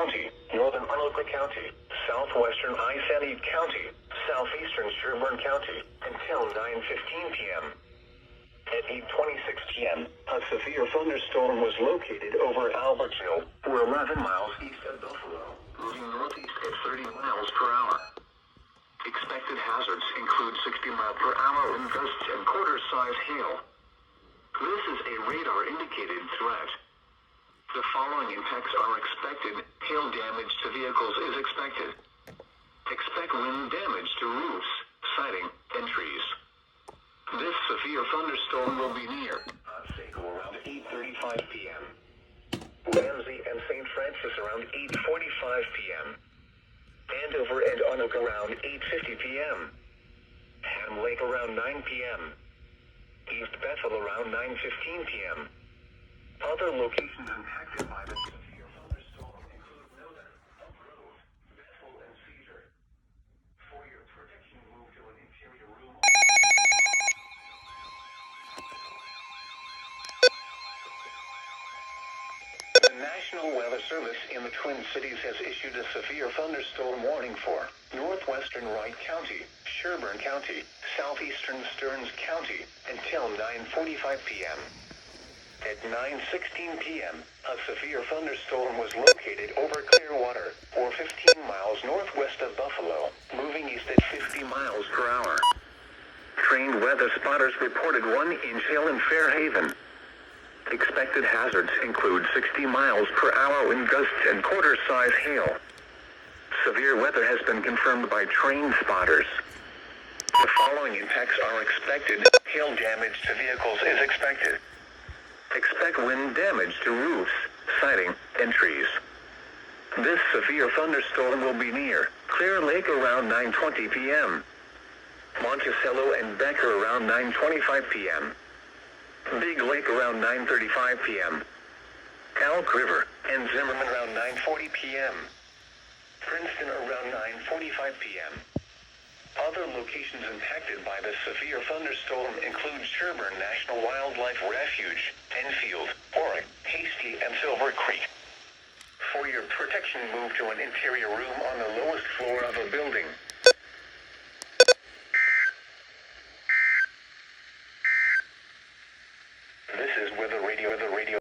County, northern Anoka County, southwestern Isanti County, southeastern Sherburne County, until 9:15 p.m. At 8:26 p.m., a severe thunderstorm was located over Albertville, 11 miles east of Buffalo, moving northeast at 30 miles per hour. Expected hazards include 60 mile per hour wind gusts and quarter-size hail. This is a radar-indicated threat. The following impacts are expected. Hail damage to vehicles is expected. Expect wind damage to roofs, siding, and trees. This severe thunderstorm will be near Otsego around 8:35 p.m. Ramsey and St. Francis around 8:45 p.m. Andover and Anoka around 8:50 p.m. Ham Lake around 9 p.m. East Bethel around 9:15 p.m. Other locations impacted by the severe thunderstorm include Milner, Elk Grove, Bethel, and Cedar. For your protection, move to an interior room. The National Weather Service in the Twin Cities has issued a severe thunderstorm warning for northwestern Wright County, Sherburne County, southeastern Stearns County, until 9:45 p.m. At 9:16 p.m., a severe thunderstorm was located over Clearwater, or 15 miles northwest of Buffalo, moving east at 50 miles per hour. Trained weather spotters reported 1-inch hail in Fairhaven. Expected hazards include 60 miles per hour wind gusts and quarter-size hail. Severe weather has been confirmed by trained spotters. The following impacts are expected. Hail damage to vehicles is expected. Expect wind damage to roofs, siding, and trees. This severe thunderstorm will be near Clear Lake around 9:20 p.m. Monticello and Becker around 9:25 p.m. Big Lake around 9:35 p.m. Elk River and Zimmerman around 9:40 p.m. Princeton around 9:45 p.m. Other locations impacted by the severe thunderstorm include Sherburne National Wildlife Refuge, Enfield, Oric, Hasty, and Silver Creek. For your protection, move to an interior room on the lowest floor of a building.